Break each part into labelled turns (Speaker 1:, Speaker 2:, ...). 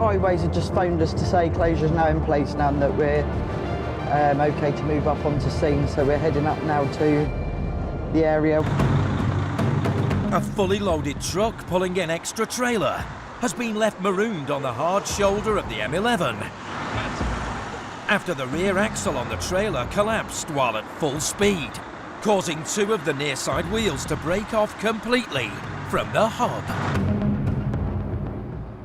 Speaker 1: Highways have just phoned us to say closure's now in place now and that we're okay to move up onto scene, so we're heading up now to the area.
Speaker 2: A fully loaded truck pulling an extra trailer has been left marooned on the hard shoulder of the M11 after the rear axle on the trailer collapsed while at full speed, causing two of the near side wheels to break off completely from the hub.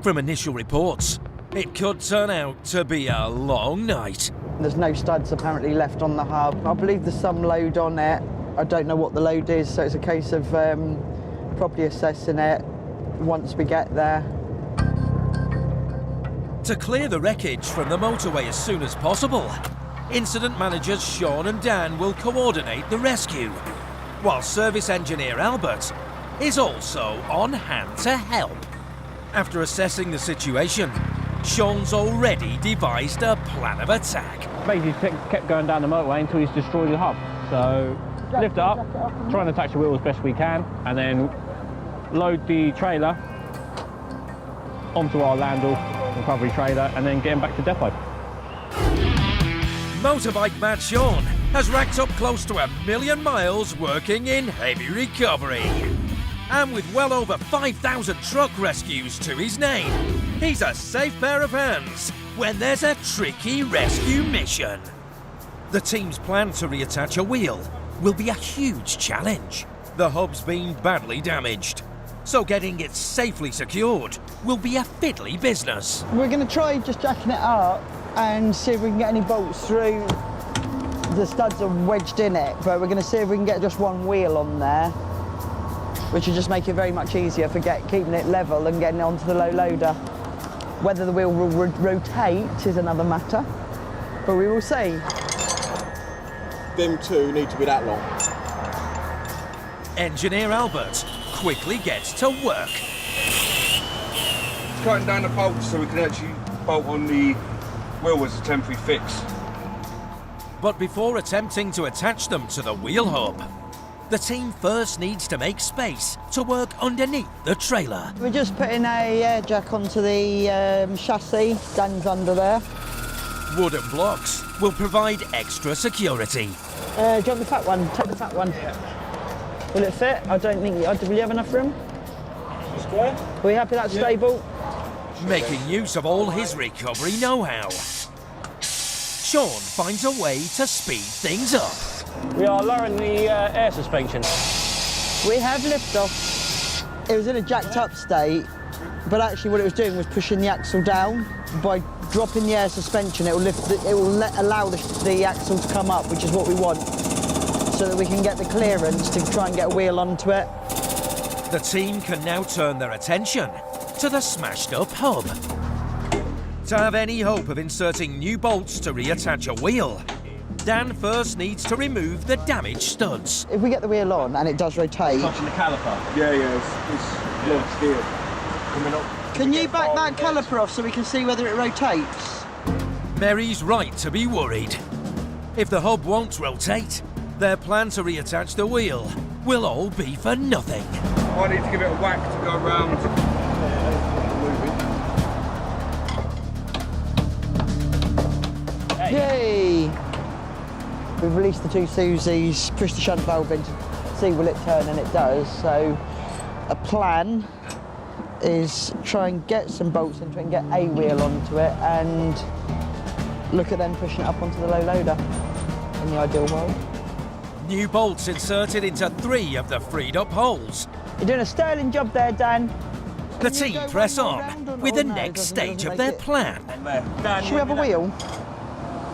Speaker 2: From initial reports, it could turn out to be a long night.
Speaker 1: There's no studs apparently left on the hub. I believe there's some load on it. I don't know what the load is, so it's a case of properly assessing it once we get there.
Speaker 2: To clear the wreckage from the motorway as soon as possible, incident managers Sean and Dan will coordinate the rescue, while service engineer Albert is also on hand to help. After assessing the situation, Sean's already devised a plan of attack.
Speaker 3: Basically kept going down the motorway until he's destroyed the hub. So lift it up, try and attach the wheel as best we can, and then load the trailer onto our Landau recovery trailer and then get him back to depot.
Speaker 2: Motorbike mad Sean has racked up close to 1,000,000 miles working in heavy recovery. And with well over 5,000 truck rescues to his name, he's a safe pair of hands when there's a tricky rescue mission. The team's plan to reattach a wheel will be a huge challenge. The hub's been badly damaged, so getting it safely secured will be a fiddly business.
Speaker 1: We're going to try just jacking it up and see if we can get any bolts through. The studs are wedged in it, but we're going to see if we can get just one wheel on there, which will just make it very much easier for keeping it level and getting it onto the low loader. Whether the wheel will rotate is another matter, but we will see.
Speaker 4: Them two need to be that long.
Speaker 2: Engineer Albert quickly gets to work.
Speaker 5: Cutting down the bolts so we can actually bolt on the wheel as a temporary fix.
Speaker 2: But before attempting to attach them to the wheel hub, the team first needs to make space to work underneath the trailer.
Speaker 1: We're just putting a air jack onto the chassis, Dan's under there.
Speaker 2: Wooden blocks will provide extra security.
Speaker 1: Do you want the fat one? Take the fat one. Will it fit? I don't think will you have enough room?
Speaker 5: Square?
Speaker 1: Are we happy that's stable?
Speaker 2: Making use of all his recovery know-how, Sean finds a way to speed things up.
Speaker 3: We are lowering the air suspension.
Speaker 1: We have liftoff. It was in a jacked up state, but actually what it was doing was pushing the axle down. By dropping the air suspension, it will lift. It will allow the axle to come up, which is what we want, so that we can get the clearance to try and get a wheel onto it.
Speaker 2: The team can now turn their attention to the smashed up hub. To have any hope of inserting new bolts to reattach a wheel, Dan first needs to remove the damaged studs.
Speaker 1: If we get the wheel on and it does rotate...
Speaker 3: Touching the caliper.
Speaker 5: Yeah, it's launched here. Coming up.
Speaker 1: Can you back that caliper off so we can see whether it rotates?
Speaker 2: Mary's right to be worried. If the hub won't rotate, their plan to reattach the wheel will all be for nothing.
Speaker 5: I need to give it a whack to go around.
Speaker 1: Yay! We've released the two Susies, pushed the shunt valve in to see will it turn, and it does. So a plan is try and get some bolts into it and get a wheel onto it and look at them pushing it up onto the low loader in the ideal world.
Speaker 2: New bolts inserted into 3 of the freed up holes.
Speaker 1: You're doing a sterling job there, Dan.
Speaker 2: The team press on with the next stage of their plan.
Speaker 1: Should we have a wheel?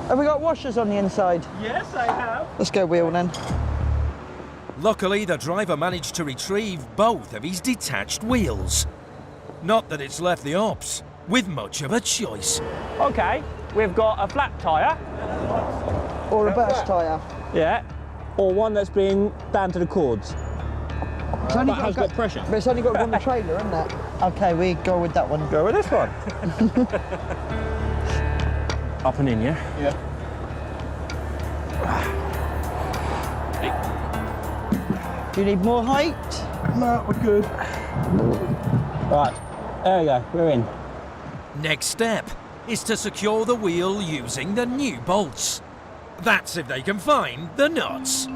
Speaker 1: Have we got washers on the inside?
Speaker 3: Yes, I have.
Speaker 1: Let's go wheel then.
Speaker 2: Luckily, the driver managed to retrieve both of his detached wheels. Not that it's left the ops with much of a choice.
Speaker 3: OK, we've got a flat tyre.
Speaker 1: Or a burst tyre.
Speaker 3: Yeah. Or one that's been down to the cords. That has got pressure.
Speaker 1: But it's only got one trailer, isn't it? OK, we go with that one.
Speaker 3: Go with this one. Up and in, yeah?
Speaker 5: Yeah.
Speaker 1: Do you need more height?
Speaker 5: No, we're good.
Speaker 3: Right, there we go, we're in.
Speaker 2: Next step is to secure the wheel using the new bolts. That's if they can find the nuts.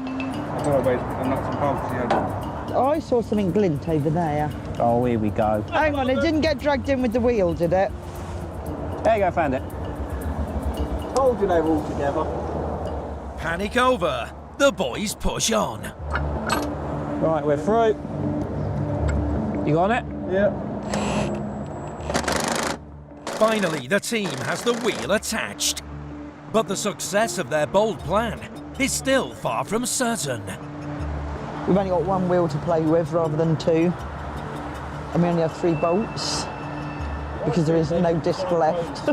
Speaker 1: Oh, I saw something glint over there.
Speaker 3: Oh, here we go.
Speaker 1: Hang on, it didn't get dragged in with the wheel, did it?
Speaker 3: There you go, found it.
Speaker 4: Told you they were all together.
Speaker 2: Panic over. The boys push on.
Speaker 3: Right, we're through. You got it?
Speaker 4: Yeah.
Speaker 2: Finally, the team has the wheel attached. But the success of their bold plan is still far from certain.
Speaker 1: We've only got one wheel to play with rather than two. And we only have 3 bolts because there is no disc left.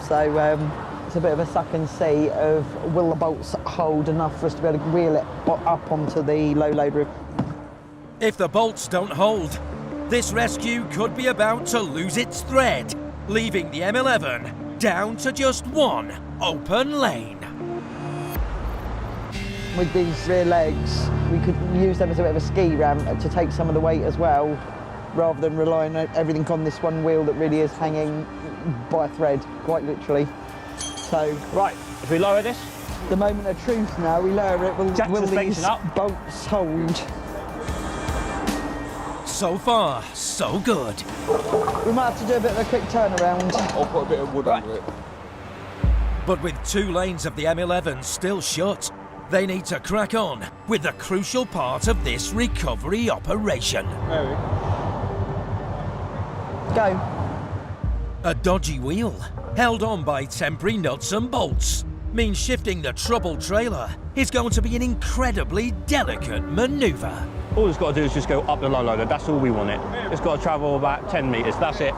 Speaker 1: So it's a bit of a suck and see of will the bolts hold enough for us to be able to wheel it up onto the low load roof.
Speaker 2: If the bolts don't hold, this rescue could be about to lose its thread, leaving the M11 down to just one open lane.
Speaker 1: With these rear legs, we could use them as a bit of a ski ramp to take some of the weight as well, rather than relying on everything on this one wheel that really is hanging by a thread, quite literally. So,
Speaker 3: Right, if we lower this,
Speaker 1: the moment of truth now, we lower it, will
Speaker 3: suspension
Speaker 1: these
Speaker 3: up.
Speaker 1: bolts hold?
Speaker 2: So far, so good.
Speaker 1: We might have to do a bit of a quick turnaround.
Speaker 4: I'll put a bit of wood under it.
Speaker 2: But with 2 lanes of the M11 still shut, they need to crack on with the crucial part of this recovery operation.
Speaker 4: Mary.
Speaker 1: Go.
Speaker 2: A dodgy wheel, held on by temporary nuts and bolts, means shifting the troubled trailer is going to be an incredibly delicate manoeuvre.
Speaker 3: all it's got to do is just go up the low loader. That's all we want it. It's got to travel about 10 metres. That's it.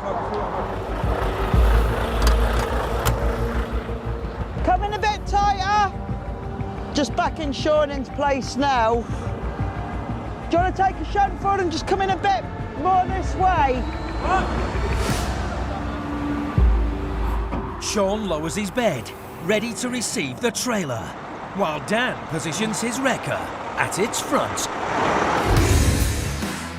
Speaker 1: Come in a bit tighter. Just backing Sean into place now. Do you want to take a shunt forward and just come in a bit more this way?
Speaker 2: Sean lowers his bed, ready to receive the trailer, while Dan positions his wrecker at its front.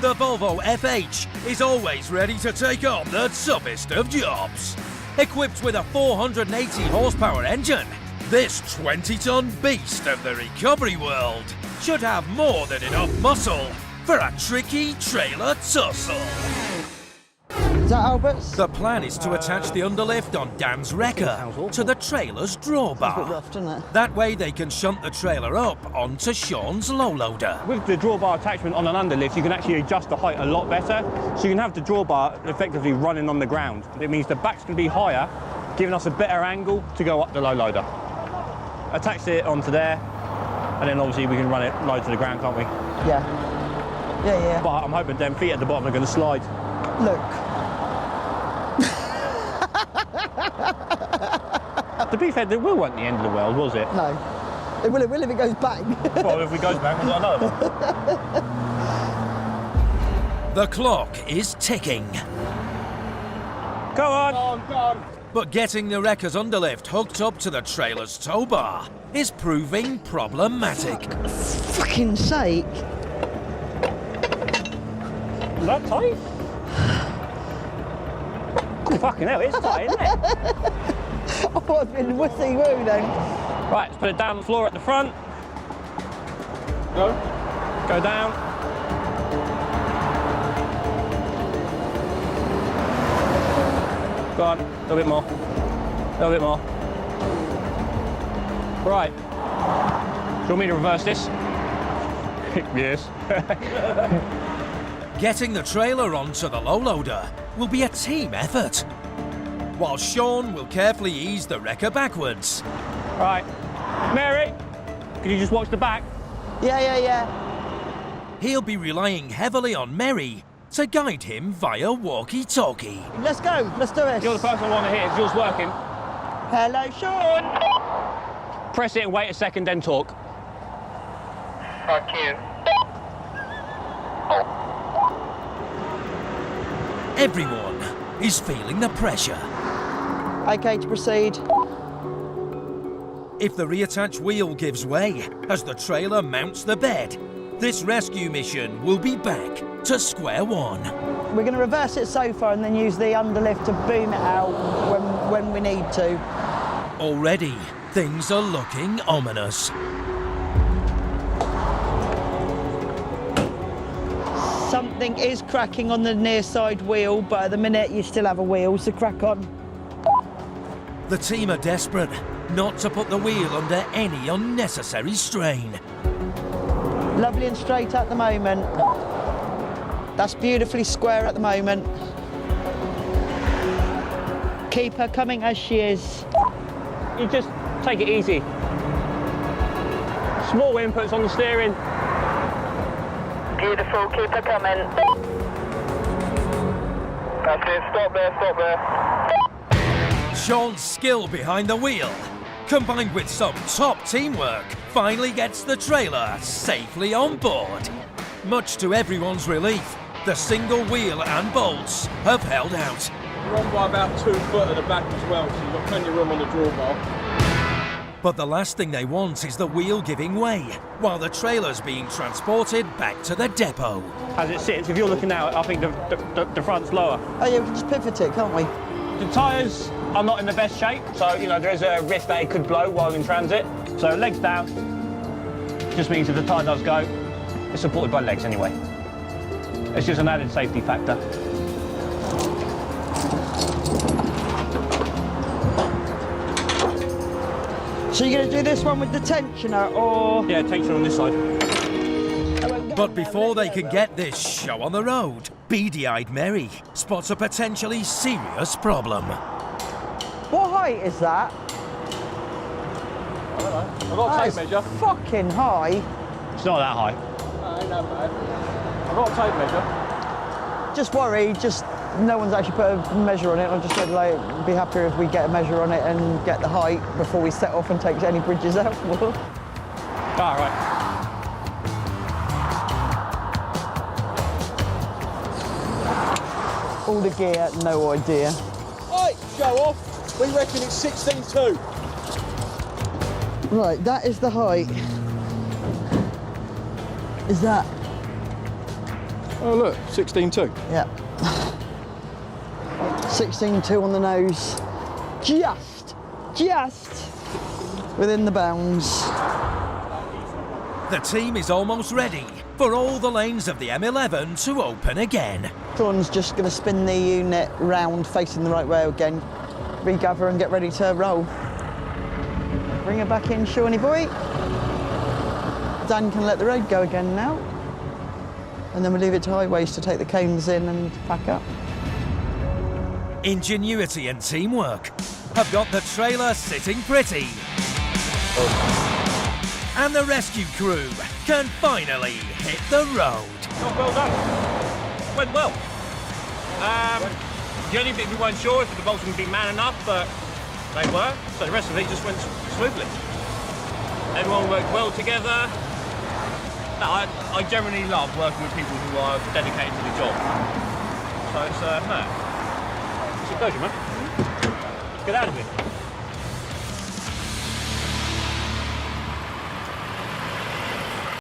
Speaker 2: The Volvo FH is always ready to take on the toughest of jobs. Equipped with a 480 horsepower engine, this 20-ton beast of the recovery world should have more than enough muscle for a tricky trailer tussle.
Speaker 1: Is that Albert's?
Speaker 2: The plan is to attach the underlift on Dan's wrecker to the trailer's
Speaker 1: It's a bit
Speaker 2: drawbar.
Speaker 1: rough, isn't it?
Speaker 2: That way they can shunt the trailer up onto Sean's low loader.
Speaker 3: With the drawbar attachment on an underlift, you can actually adjust the height a lot better. So you can have the drawbar effectively running on the ground. It means the back's going to be higher, giving us a better angle to go up the low loader. Attach it onto there, and then obviously we can run it low to the ground, can't we?
Speaker 1: Yeah. Yeah, yeah.
Speaker 3: But I'm hoping them feet at the bottom are going to slide.
Speaker 1: Look.
Speaker 3: To be fair, the wheel wasn't the end of the world, was it?
Speaker 1: No. It will if it goes back.
Speaker 3: Well, if it goes back, we've got another one.
Speaker 2: The clock is ticking.
Speaker 3: Go on!
Speaker 4: Go on.
Speaker 2: But getting the wrecker's underlift hooked up to the trailer's tow bar is proving problematic.
Speaker 1: Fucking sake.
Speaker 3: Is that tight? Oh, fucking hell, it's tight, isn't it?
Speaker 1: Oh, I've been wussy-woo then.
Speaker 3: Right, let's put it down on the floor at the front.
Speaker 4: Go.
Speaker 3: Go down. Go on, a little bit more. A little bit more. Right. Do you want me to reverse this? Yes.
Speaker 2: Getting the trailer onto the low loader will be a team effort, while Sean will carefully ease the wrecker backwards.
Speaker 3: Right. Mary, can you just watch the back?
Speaker 1: Yeah.
Speaker 2: He'll be relying heavily on Mary to guide him via walkie-talkie.
Speaker 1: Let's go. Let's do it.
Speaker 3: You're the person I want to hit. Is yours working?
Speaker 1: Hello, Sean.
Speaker 3: Press it and wait a second, then talk.
Speaker 6: Fuck you.
Speaker 2: Everyone is feeling the pressure.
Speaker 1: Okay to proceed.
Speaker 2: If the reattached wheel gives way as the trailer mounts the bed, this rescue mission will be back to square one.
Speaker 1: We're going to reverse it so far and then use the underlift to boom it out when we need to.
Speaker 2: Already, things are looking ominous.
Speaker 1: Something is cracking on the near side wheel, but at the minute you still have a wheel, so crack on.
Speaker 2: The team are desperate not to put the wheel under any unnecessary strain.
Speaker 1: Lovely and straight at the moment. That's beautifully square at the moment. Keep her coming as she is.
Speaker 3: You just take it easy. Small inputs on the steering.
Speaker 6: Beautiful, keep her coming. That's it, stop there.
Speaker 2: Sean's skill behind the wheel, combined with some top teamwork, finally gets the trailer safely on board. Much to everyone's relief, the single wheel and bolts have held out.
Speaker 4: You're on by about 2 foot at the back as well, so you've got plenty of room on the drawbar.
Speaker 2: But the last thing they want is the wheel giving way, while the trailer's being transported back to the depot.
Speaker 3: As it sits, if you're looking now, I think the front's lower.
Speaker 1: Oh yeah, we can just pivot it, can't we?
Speaker 3: The tyres are not in the best shape, so you know there is a risk that it could blow while in transit. So legs down just means if the tyre does go, it's supported by legs anyway. It's just an added safety factor.
Speaker 1: So you're going to do this one with the tensioner, or...?
Speaker 3: Yeah, tension on this side.
Speaker 2: But before they can get this show on the road, beady-eyed Mary spots a potentially serious problem.
Speaker 1: What height is that?
Speaker 4: I don't know. I've got a
Speaker 1: That
Speaker 4: tape
Speaker 1: is
Speaker 4: measure.
Speaker 1: fucking high.
Speaker 3: It's not that high.
Speaker 4: No, ain't that bad. I've got a tape measure.
Speaker 1: Just worried, just no one's actually put a measure on it. I just said, like, be happier if we get a measure on it and get the height before we set off and take any bridges out.
Speaker 3: All right.
Speaker 1: All the gear, no idea.
Speaker 4: Right, show off. We reckon it's 16.2.
Speaker 1: Right, that is the height. Is that?
Speaker 4: Oh look, 16.2.
Speaker 1: Yeah. 16.2 on the nose. Just within the bounds.
Speaker 2: The team is almost ready for all the lanes of the M11 to open again.
Speaker 1: Sean's just going to spin the unit round, facing the right way again, regather and get ready to roll. Bring her back in, Shawnee boy. Dan can let the road go again now. And then we leave it to highways to take the cones in and pack up.
Speaker 2: Ingenuity and teamwork have got the trailer sitting pretty. And the rescue crew can finally hit the road.
Speaker 3: Oh, well done. Went well. The only bit we weren't sure if the bolts would be man enough, but they were. So the rest of it just went smoothly. Everyone worked well together. No, I generally love working with people who are dedicated to the job. So it's, no. It's a pleasure, man. Let's get out of here.